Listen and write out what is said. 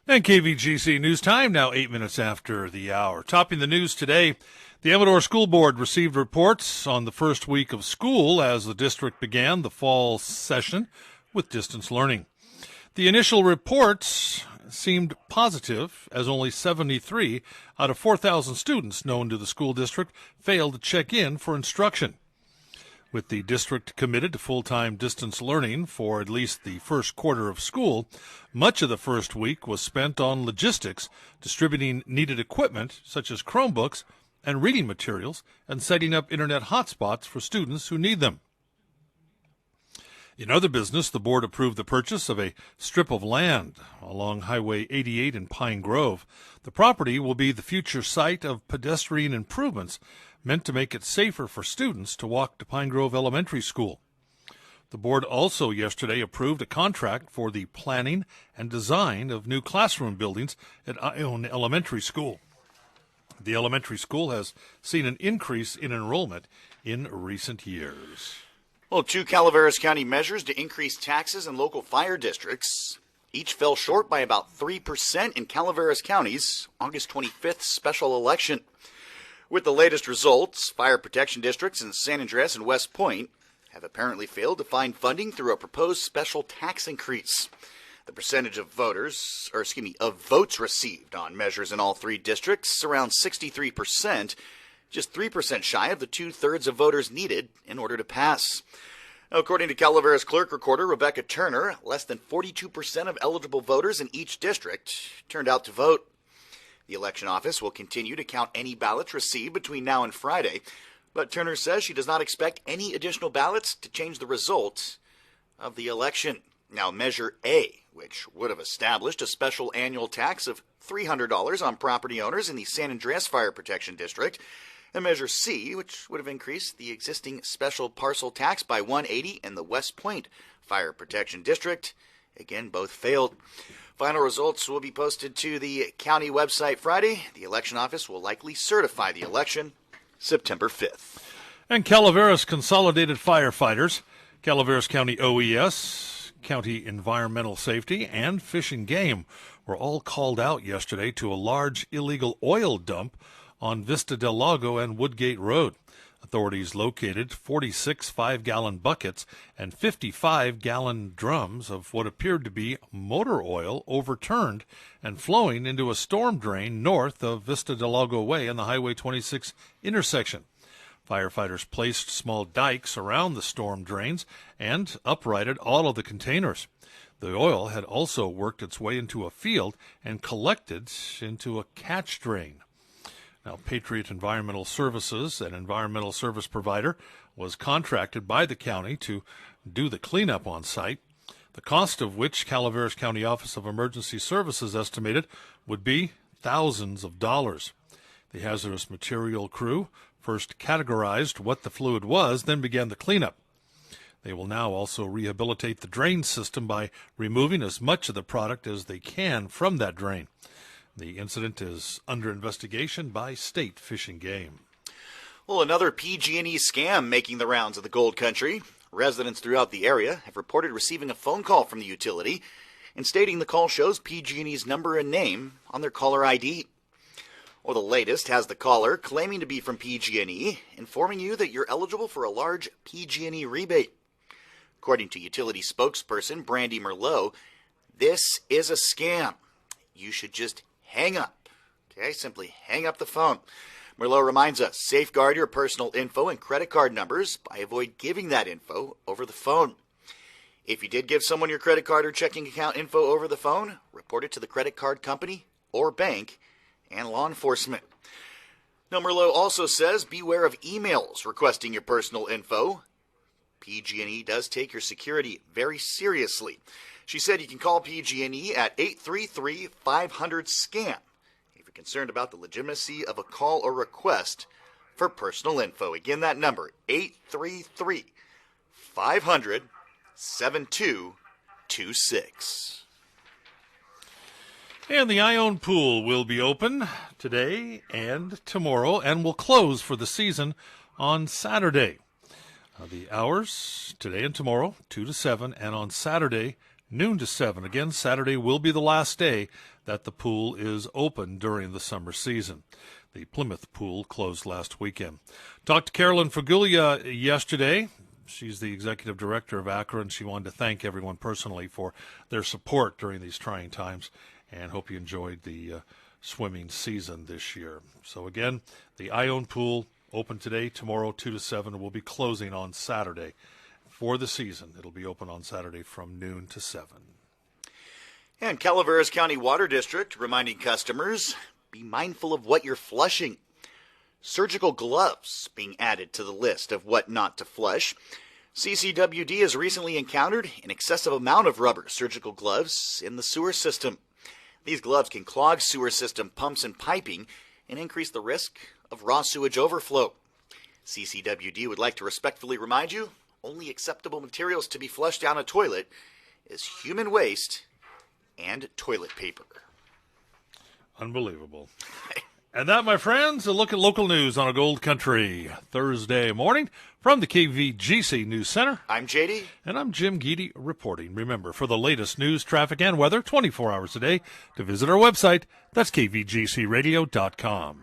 And KVGC News Time, now 8 minutes after the hour. Topping the news today, the Amador School Board received reports on the first week of school as the district began the fall session with distance learning. The initial reports seemed positive, as only 73 out of 4,000 students known to the school district failed to check in for instruction. With the district committed to full-time distance learning for at least the first quarter of school, much of the first week was spent on logistics, distributing needed equipment such as Chromebooks and reading materials, and setting up internet hotspots for students who need them. In other business, the board approved the purchase of a strip of land along Highway 88 in Pine Grove. The property will be the future site of pedestrian improvements meant to make it safer for students to walk to Pine Grove Elementary School. The board also yesterday approved a contract for the planning and design of new classroom buildings at Ione Elementary School. The elementary school has seen an increase in enrollment in recent years. Well, two Calaveras County measures to increase taxes in local fire districts each fell short by about 3% in Calaveras County's August 25th special election. With the latest results, fire protection districts in San Andreas and West Point have apparently failed to find funding through a proposed special tax increase. The percentage of votes received on measures in all three districts, around 63%, just 3% shy of the 2/3 of voters needed in order to pass. According to Calaveras Clerk Recorder Rebecca Turner, less than 42% of eligible voters in each district turned out to vote. The election office will continue to count any ballots received between now and Friday, but Turner says she does not expect any additional ballots to change the result of the election. Now, Measure A, which would have established a special annual tax of $300 on property owners in the San Andreas Fire Protection District, and Measure C, which would have increased the existing special parcel tax by $180 in the West Point Fire Protection District, again, both failed. Final results will be posted to the county website Friday. The election office will likely certify the election September 5th. And Calaveras Consolidated Firefighters, Calaveras County OES, County Environmental Safety, and Fish and Game were all called out yesterday to a large illegal oil dump on Vista del Lago and Woodgate Road. Authorities located 46 5-gallon buckets and 55-gallon drums of what appeared to be motor oil overturned and flowing into a storm drain north of Vista del Lago Way and the Highway 26 intersection. Firefighters placed small dikes around the storm drains and uprighted all of the containers. The oil had also worked its way into a field and collected into a catch drain. Now, Patriot Environmental Services, an environmental service provider, was contracted by the county to do the cleanup on site, the cost of which Calaveras County Office of Emergency Services estimated would be thousands of dollars. The hazardous material crew first categorized what the fluid was, then began the cleanup. They will now also rehabilitate the drain system by removing as much of the product as they can from that drain. The incident is under investigation by State Fish and Game. Well, another PG&E scam making the rounds of the Gold Country. Residents throughout the area have reported receiving a phone call from the utility and stating the call shows PG&E's number and name on their caller ID. Well, the latest has the caller claiming to be from PG&E, informing you that you're eligible for a large PG&E rebate. According to utility spokesperson Brandy Merlot, this is a scam. You should just hang up. Okay, simply hang up the phone. Merlot reminds us, safeguard your personal info and credit card numbers by avoid giving that info over the phone. If you did give someone your credit card or checking account info over the phone, report it to the credit card company or bank and law enforcement. Now, Merlot also says beware of emails requesting your personal info. PG&E does take your security very seriously. She said you can call PG&E at 833-500-SCAM if you're concerned about the legitimacy of a call or request for personal info. Again, that number, 833-500-7226. And the Ione Pool will be open today and tomorrow and will close for the season on Saturday. The hours, today and tomorrow, 2 to 7, and on Saturday, noon to 7. Again, Saturday will be the last day that the pool is open during the summer season. The Plymouth pool closed last weekend. Talked to Carolyn Fagulia yesterday. She's the executive director of ACRA, and she wanted to thank everyone personally for their support during these trying times, and hope you enjoyed the swimming season this year. So again, the Ione pool open today, tomorrow 2 to 7. Will be closing on Saturday for the season. It'll be open on Saturday from noon to 7. And Calaveras County Water District reminding customers, be mindful of what you're flushing. Surgical gloves being added to the list of what not to flush. CCWD has recently encountered an excessive amount of rubber surgical gloves in the sewer system. These gloves can clog sewer system pumps and piping and increase the risk of raw sewage overflow. CCWD would like to respectfully remind you, only acceptable materials to be flushed down a toilet is human waste and toilet paper. Unbelievable. And that, my friends, a look at local news on a Gold Country Thursday morning from the KVGC News Center. I'm JD. And I'm Jim Geedy reporting. Remember, for the latest news, traffic, and weather 24 hours a day, to visit our website. That's kvgcradio.com.